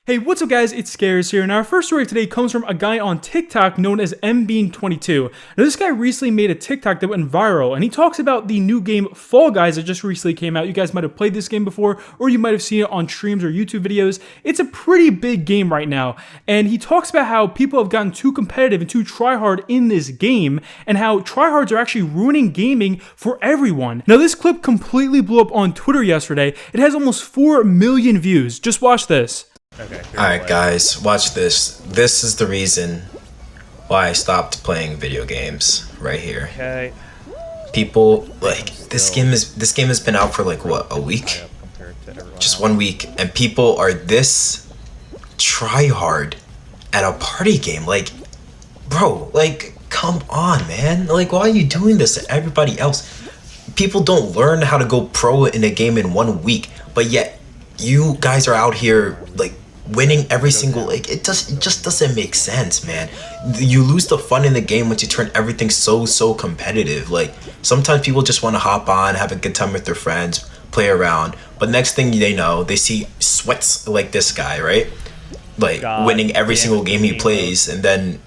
Hey, what's up guys, it's Scares here, and our first story today comes from a guy on TikTok known as MBeing22. Now this guy recently made a TikTok that went viral, and he talks about the new game Fall Guys that just recently came out. You guys might have played this game before, or you might have seen it on streams or YouTube videos. It's a pretty big game right now, and he talks about how people have gotten too competitive and too tryhard in this game, and how tryhards are actually ruining gaming for everyone. Now this clip completely blew up on Twitter yesterday. It has almost 4 million views. Just watch this. Okay, alright guys, watch this. This is the reason why I stopped playing video games right here. Okay. People like this game has been out for like what, a week? Just 1 week, and people are this try hard at a party game. Like, bro, like come on man. Like why are you doing this to everybody else? People don't learn how to go pro in a game in 1 week, but yet you guys are out here like winning every single, like it just doesn't make sense, man. You lose the fun in the game once you turn everything so competitive. Like sometimes people just want to hop on, have a good time with their friends, play around, but next thing they know, they see sweats like this guy, right? Like winning every single game he plays, and then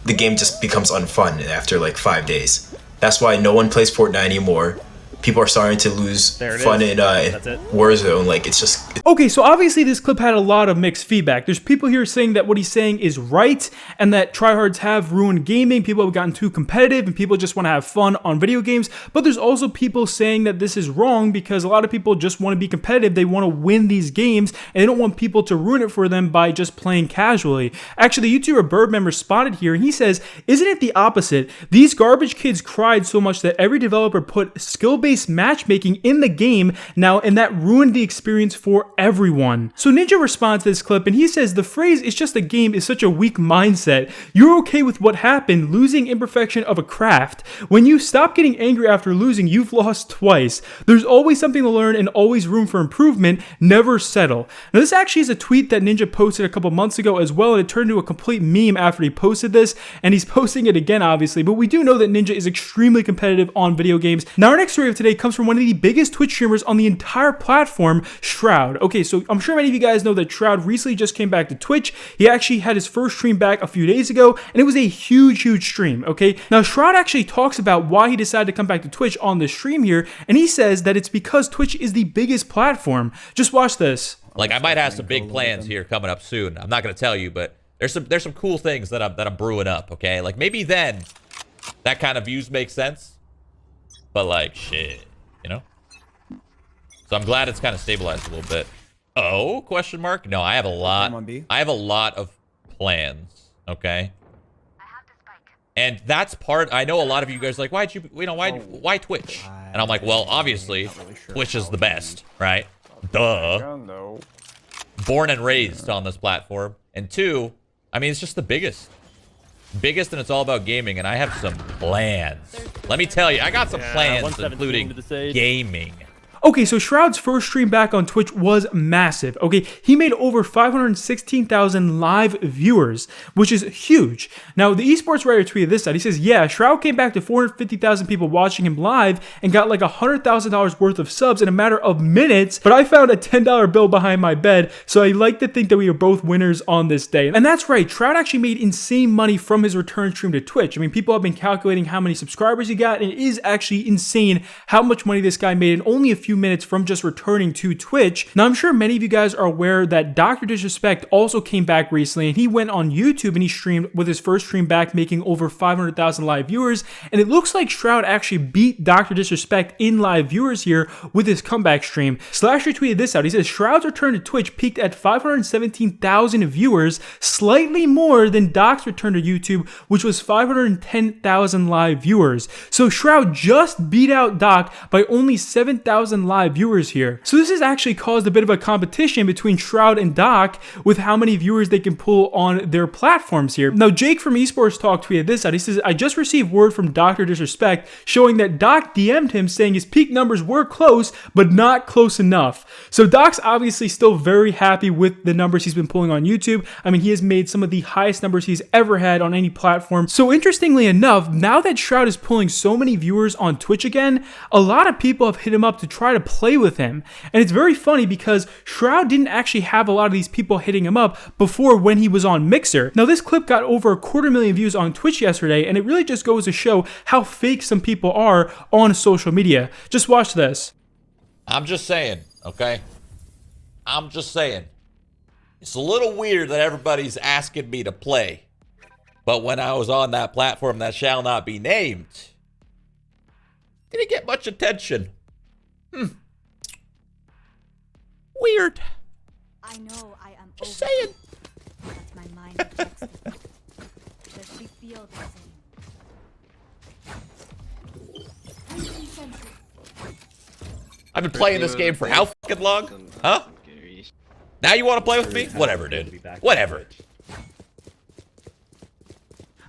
the game just becomes unfun after like 5 days. That's why no one plays Fortnite anymore. People are starting to lose fun in Warzone. Like, it's just... Okay, so obviously this clip had a lot of mixed feedback. There's people here saying that what he's saying is right, and that tryhards have ruined gaming, people have gotten too competitive, and people just want to have fun on video games. But there's also people saying that this is wrong, because a lot of people just want to be competitive, they want to win these games, and they don't want people to ruin it for them by just playing casually. Actually, the YouTuber Bird member spotted here, and he says, isn't it the opposite? These garbage kids cried so much that every developer put skill-based matchmaking in the game now, and that ruined the experience for everyone. So Ninja responds to this clip, and he says the phrase "it's just a game" is such a weak mindset. You're okay with what happened, losing imperfection of a craft. When you stop getting angry after losing, you've lost twice. There's always something to learn and always room for improvement. Never settle. Now this actually is a tweet that Ninja posted a couple months ago as well, and it turned into a complete meme after he posted this, and he's posting it again obviously, but we do know that Ninja is extremely competitive on video games. Now our next story of today comes from one of the biggest Twitch streamers on the entire platform, Shroud. Okay, so I'm sure many of you guys know that Shroud recently just came back to Twitch. He actually had his first stream back a few days ago, and it was a huge stream, okay? Now, Shroud actually talks about why he decided to come back to Twitch on this stream here, and he says that it's because Twitch is the biggest platform. Just watch this. Like, I might have some big plans here coming up soon. I'm not going to tell you, but there's some cool things that I'm brewing up, okay? Like, maybe then that kind of views make sense, but like, shit. You know? So I'm glad it's kind of stabilized a little bit. Oh, question mark? No, I have a lot. I have a lot of plans, okay? And that's part, I know a lot of you guys are like, why Twitch? And I'm like, well, obviously, Twitch is the best, right? Duh. Born and raised on this platform. And two, I mean, it's just the biggest, and it's all about gaming, and I have some plans. Let me tell you, I got some plans, including gaming. Okay, so Shroud's first stream back on Twitch was massive. Okay, he made over 516,000 live viewers, which is huge. Now, the esports writer tweeted this out. He says, yeah, Shroud came back to 450,000 people watching him live and got like $100,000 worth of subs in a matter of minutes, but I found a $10 bill behind my bed, so I like to think that we are both winners on this day. And that's right, Shroud actually made insane money from his return stream to Twitch. I mean, people have been calculating how many subscribers he got, and it is actually insane how much money this guy made in only a few minutes from just returning to Twitch. Now, I'm sure many of you guys are aware that Dr. Disrespect also came back recently, and he went on YouTube and he streamed with his first stream back, making over 500,000 live viewers, and it looks like Shroud actually beat Dr. Disrespect in live viewers here with his comeback stream. Slasher tweeted this out. He says, Shroud's return to Twitch peaked at 517,000 viewers, slightly more than Doc's return to YouTube, which was 510,000 live viewers. So Shroud just beat out Doc by only 7,000 live viewers here. So this has actually caused a bit of a competition between Shroud and Doc with how many viewers they can pull on their platforms here. Now, Jake from Esports Talk tweeted this out. He says, I just received word from Dr. Disrespect showing that Doc DM'd him saying his peak numbers were close, but not close enough. So Doc's obviously still very happy with the numbers he's been pulling on YouTube. I mean, he has made some of the highest numbers he's ever had on any platform. So interestingly enough, now that Shroud is pulling so many viewers on Twitch again, a lot of people have hit him up to try try to play with him. And it's very funny because Shroud didn't actually have a lot of these people hitting him up before when he was on Mixer. Now this clip got over 250,000 views on Twitch yesterday, and it really just goes to show how fake some people are on social media. Just watch this. I'm just saying, okay? I'm just saying. It's a little weird that everybody's asking me to play. But when I was on that platform that shall not be named, didn't get much attention. Weird. I know I am just saying. But my mind rejects it. Does she feel the same? I've been playing this game for how fucking long? Huh? Now you want to play with me? Whatever, dude. Whatever.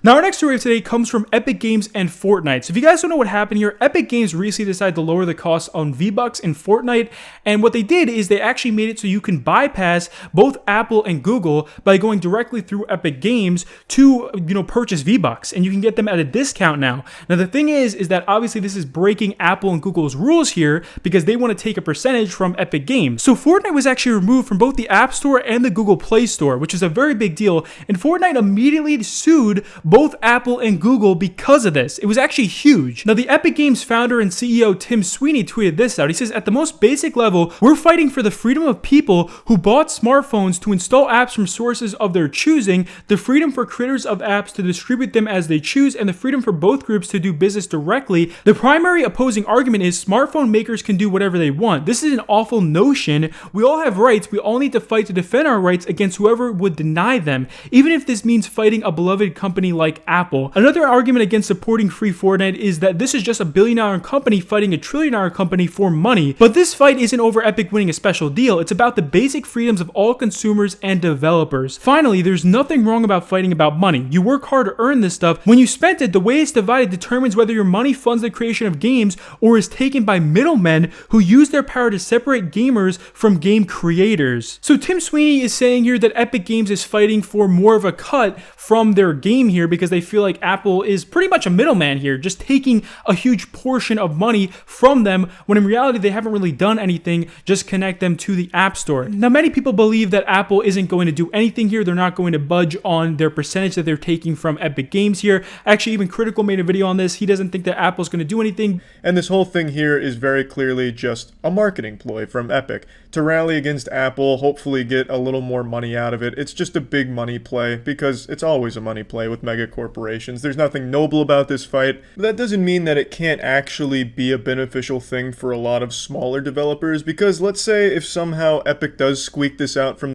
Now, our next story of today comes from Epic Games and Fortnite. So if you guys don't know what happened here, Epic Games recently decided to lower the cost on V-Bucks in Fortnite, and what they did is they actually made it so you can bypass both Apple and Google by going directly through Epic Games to, purchase V-Bucks, and you can get them at a discount now. Now, the thing is that obviously this is breaking Apple and Google's rules here because they want to take a percentage from Epic Games. So Fortnite was actually removed from both the App Store and the Google Play Store, which is a very big deal, and Fortnite immediately sued both Apple and Google because of this. It was actually huge. Now, the Epic Games founder and CEO Tim Sweeney tweeted this out. He says, at the most basic level, we're fighting for the freedom of people who bought smartphones to install apps from sources of their choosing, the freedom for creators of apps to distribute them as they choose, and the freedom for both groups to do business directly. The primary opposing argument is smartphone makers can do whatever they want. This is an awful notion. We all have rights. We all need to fight to defend our rights against whoever would deny them, even if this means fighting a beloved company like Apple. Another argument against supporting free Fortnite is that this is just a billion-dollar company fighting a trillion-dollar company for money. But this fight isn't over Epic winning a special deal. It's about the basic freedoms of all consumers and developers. Finally, there's nothing wrong about fighting about money. You work hard to earn this stuff. When you spent it, the way it's divided determines whether your money funds the creation of games or is taken by middlemen who use their power to separate gamers from game creators. So Tim Sweeney is saying here that Epic Games is fighting for more of a cut from their game here because they feel like Apple is pretty much a middleman here, just taking a huge portion of money from them, when in reality they haven't really done anything, just connect them to the App Store. Now, many people believe that Apple isn't going to do anything here. They're not going to budge on their percentage that they're taking from Epic Games here. Actually, even Critical made a video on this. He doesn't think that Apple's going to do anything. And this whole thing here is very clearly just a marketing ploy from Epic to rally against Apple, hopefully get a little more money out of it. It's just a big money play because it's always a money play with mega corporations. There's nothing noble about this fight, but that doesn't mean that it can't actually be a beneficial thing for a lot of smaller developers, because let's say if somehow Epic does squeak this out from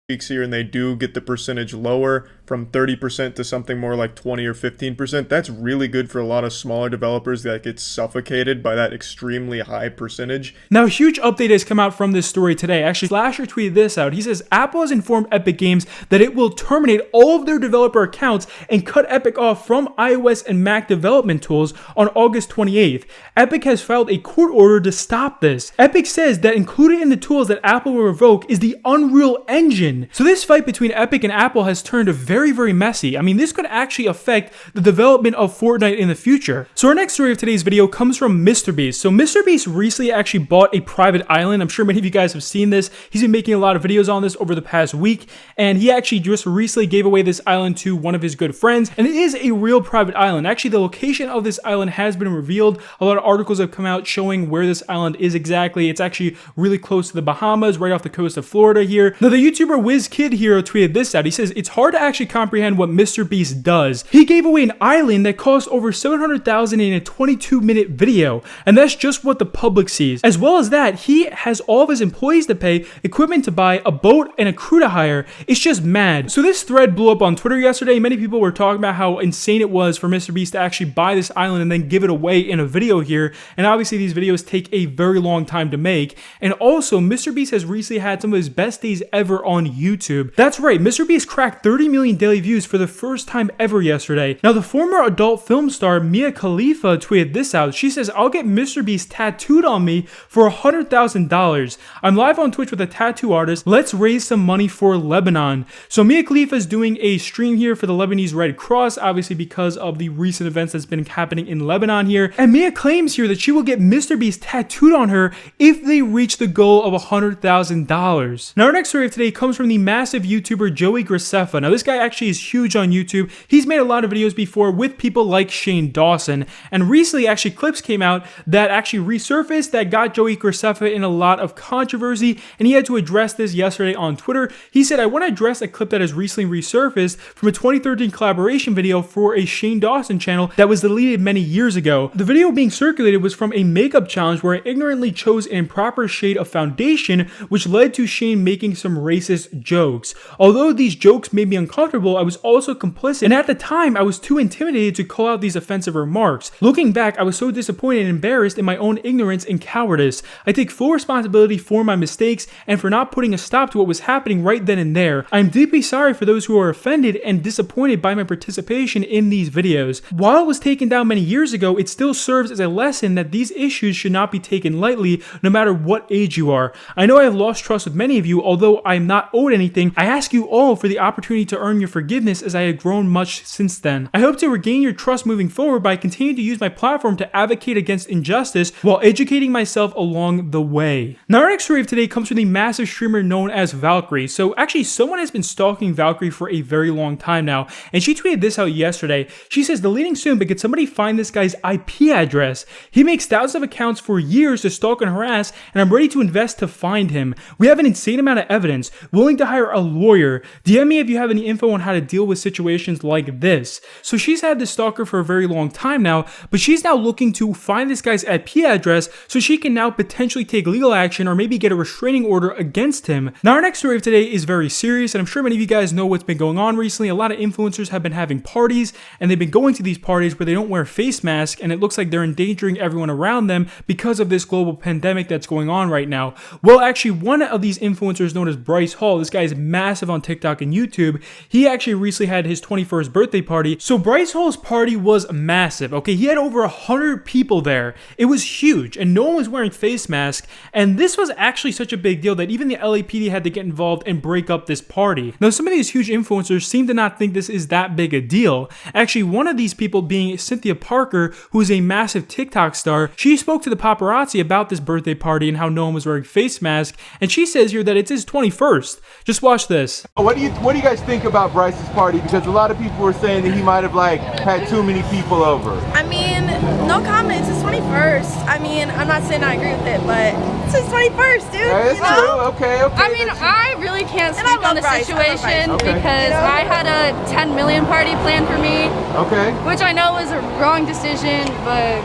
weeks here and they do get the percentage lower from 30% to something more like 20 or 15%, that's really good for a lot of smaller developers that get suffocated by that extremely high percentage. Now, a huge update has come out from this story today. Actually, Slasher tweeted this out. He says, Apple has informed Epic Games that it will terminate all of their developer accounts and cut Epic off from iOS and Mac development tools on August 28th. Epic has filed a court order to stop this. Epic says that included in the tools that Apple will revoke is the Unreal Engine. So this fight between Epic and Apple has turned very, very messy. I mean, this could actually affect the development of Fortnite in the future. So our next story of today's video comes from MrBeast. So MrBeast recently actually bought a private island. I'm sure many of you guys have seen this. He's been making a lot of videos on this over the past week, and he actually just recently gave away this island to one of his good friends, and it is a real private island. Actually, the location of this island has been revealed. A lot of articles have come out showing where this island is exactly. It's actually really close to the Bahamas, right off the coast of Florida here. Now, the YouTuber WizKid Hero tweeted this out. He says, it's hard to actually comprehend what MrBeast does. He gave away an island that cost over $700,000 in a 22-minute video, and that's just what the public sees. As well as that, he has all of his employees to pay, equipment to buy, a boat, and a crew to hire. It's just mad. So this thread blew up on Twitter yesterday. Many people were talking about how insane it was for MrBeast to actually buy this island and then give it away in a video here. And obviously these videos take a very long time to make. And also, MrBeast has recently had some of his best days ever on YouTube. That's right, MrBeast cracked 30 million daily views for the first time ever yesterday. Now, the former adult film star Mia Khalifa tweeted this out. She says, "I'll get MrBeast tattooed on me for $100,000. I'm live on Twitch with a tattoo artist. Let's raise some money for Lebanon." So Mia Khalifa is doing a stream here for the Lebanese Red Cross, obviously because of the recent events that's been happening in Lebanon here. And Mia claims here that she will get MrBeast tattooed on her if they reach the goal of $100,000. Now, our next story of today comes from the massive YouTuber Joey Graceffa. Now, this guy actually is huge on YouTube. He's made a lot of videos before with people like Shane Dawson. And recently, actually, clips came out that actually resurfaced that got Joey Graceffa in a lot of controversy. And he had to address this yesterday on Twitter. He said, "I want to address a clip that has recently resurfaced from a 2013 collaboration video for a Shane Dawson channel that was deleted many years ago. The video being circulated was from a makeup challenge where I ignorantly chose an improper shade of foundation, which led to Shane making some racist jokes. Although these jokes made me uncomfortable, I was also complicit, and at the time I was too intimidated to call out these offensive remarks. Looking back, I was so disappointed and embarrassed in my own ignorance and cowardice. I take full responsibility for my mistakes and for not putting a stop to what was happening right then and there. I am deeply sorry for those who are offended and disappointed by my participation in these videos. While it was taken down many years ago, it still serves as a lesson that these issues should not be taken lightly, no matter what age you are. I know I have lost trust with many of you, although I am not owed anything. I ask you all for the opportunity to earn your forgiveness as I have grown much since then. I hope to regain your trust moving forward by continuing to use my platform to advocate against injustice while educating myself along the way." Now, our next story of today comes from the massive streamer known as Valkyrae. So actually, someone has been stalking Valkyrae for a very long time now, and she tweeted this out yesterday. She says, "Deleting soon, but could somebody find this guy's IP address? He makes thousands of accounts for years to stalk and harass, and I'm ready to invest to find him. We have an insane amount of evidence, willing to hire a lawyer. DM me if you have any info on how to deal with situations like this." So she's had this stalker for a very long time now, but she's now looking to find this guy's IP address so she can now potentially take legal action or maybe get a restraining order against him. Now, our next story of today is very serious, and I'm sure many of you guys know what's been going on recently. A lot of influencers have been having parties, and they've been going to these parties where they don't wear face masks, and it looks like they're endangering everyone around them because of this global pandemic that's going on right now. Well, actually, one of these influencers known as Bryce Hall, this guy is massive on TikTok and YouTube. He actually recently had his 21st birthday party. So Bryce Hall's party was massive. Okay, he had over 100 people there. It was huge, and no one was wearing face masks. And this was actually such a big deal that even the LAPD had to get involved and break up this party. Now, some of these huge influencers seem to not think this is that big a deal. Actually, one of these people being Cynthia Parker, who is a massive TikTok star, she spoke to the paparazzi about this birthday party and how no one was wearing face masks, and she says here that it's his 21st. Just watch this. What do you guys think about Bryce's party? Because a lot of people were saying that he might have had too many people over. I mean, no comment. It's his 21st. I mean, I'm not saying I agree with it, but it's his 21st, dude. Yeah, it's true. Okay. I mean, I really can't speak on the situation because I had a 10 million party planned for me. Okay. Which I know was a wrong decision, but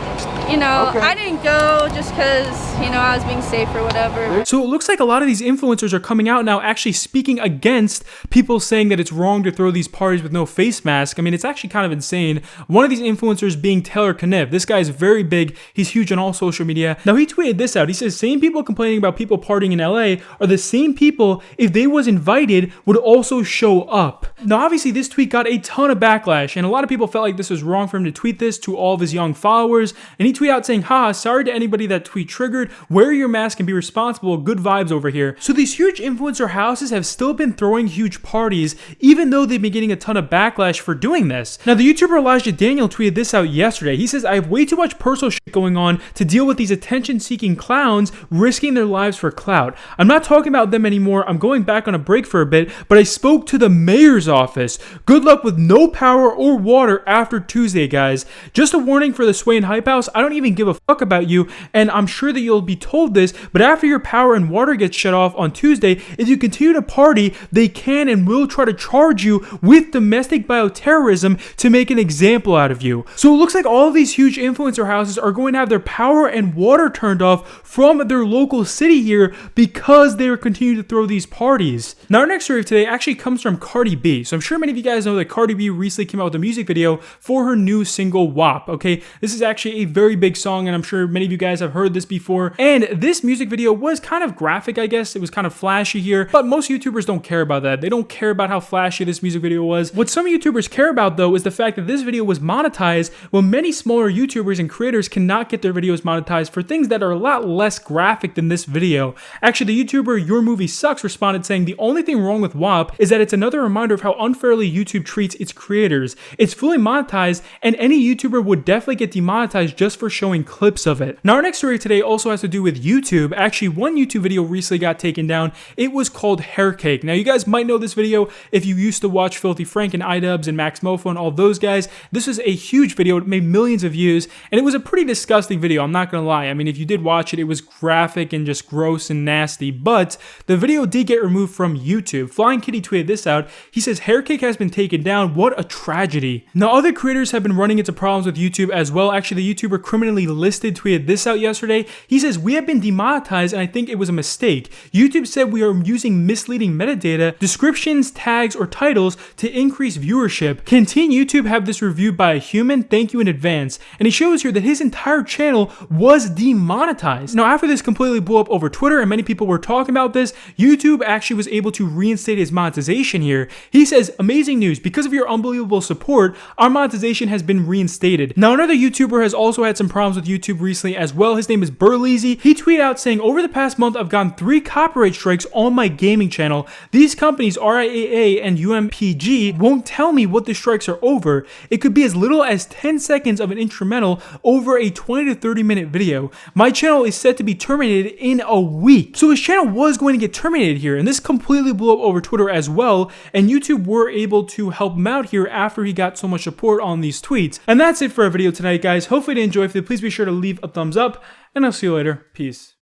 you know, I didn't go just because, you know, I was being safe or whatever. So it looks like a lot of these influencers are coming out now actually speaking against people saying that it's wrong to throw these parties with no face mask. I mean, it's actually kind of insane. One of these influencers being Taylor Kniff. This guy is very big. He's huge on all social media. Now, he tweeted this out. He says, "Same people complaining about people partying in LA are the same people, if they was invited, would also show up." Now, obviously, this tweet got a ton of backlash, and a lot of people felt like this was wrong for him to tweet this to all of his young followers. And he tweeted out saying, "Ha, sorry to anybody that tweet triggered. Wear your mask and be responsible. Good vibes over here." So these huge influencer houses have still been throwing huge parties, even though they've been getting a ton of backlash for doing this. Now, the YouTuber Elijah Daniel tweeted this out yesterday. He says, "I have way too much personal shit going on to deal with these attention-seeking clowns risking their lives for clout. I'm not talking about them anymore. I'm going back on a break for a bit, but I spoke to the mayor's office. Good luck with no power or water after Tuesday, guys. Just a warning for the Sway and Hype House. I don't even give a fuck about you, and I'm sure that you'll be told this, but after your power and water gets shut off on Tuesday, if you continue to party, they can and will try to charge you with domestic bioterrorism to make an example out of you." So it looks like all of these huge influencers influencer houses are going to have their power and water turned off from their local city here because they are continuing to throw these parties. Now, our next story of today actually comes from Cardi B. So I'm sure many of you guys know that Cardi B recently came out with a music video for her new single WAP. Okay, this is actually a very big song, and I'm sure many of you guys have heard this before. And this music video was kind of graphic, I guess. It was kind of flashy here, but most YouTubers don't care about that. They don't care about how flashy this music video was. What some YouTubers care about, though, is the fact that this video was monetized when many smaller YouTubers and creators cannot get their videos monetized for things that are a lot less graphic than this video. Actually, the YouTuber Your Movie Sucks responded saying the only thing wrong with WAP is that it's another reminder of how unfairly YouTube treats its creators. It's fully monetized, and any YouTuber would definitely get demonetized just for showing clips of it. Now, our next story today also has to do with YouTube. Actually, one YouTube video recently got taken down. It was called Hair Cake. Now, you guys might know this video if you used to watch Filthy Frank and iDubbbz and Max Mofo and all those guys. This was a huge video. It made millions of views, and it was a pretty disgusting video. I'm not gonna lie. I mean, if you did watch it, it was graphic and just gross and nasty, but the video did get removed from YouTube. Flying Kitty tweeted this out. He says, Hair Cake has been taken down. What a tragedy. Now, other creators have been running into problems with YouTube as well. Actually, the YouTuber Criminally Listed tweeted this out yesterday. He says, we have been demonetized, and I think it was a mistake. YouTube said we are using misleading metadata, descriptions, tags, or titles to increase viewership. Can Teen YouTube have this reviewed by a human? Thank you in advance. And he shows here that his entire channel was demonetized. Now, after this completely blew up over Twitter and many people were talking about this, YouTube actually was able to reinstate his monetization here. He says, amazing news. Because of your unbelievable support, our monetization has been reinstated. Now, another YouTuber has also had some problems with YouTube recently as well. His name is Burleezy. He tweeted out saying, over the past month, I've gotten 3 copyright strikes on my gaming channel. These companies, RIAA and UMPG, won't tell me what the strikes are over. It could be as little as 10 seconds of an instrumental over a 20 to 30 minute video. My channel is set to be terminated in a week. So his channel was going to get terminated here, and this completely blew up over Twitter as well, and YouTube were able to help him out here after he got so much support on these tweets. And that's it for our video tonight, guys. Hopefully you enjoyed it. Please be sure to leave a thumbs up, and I'll see you later. Peace.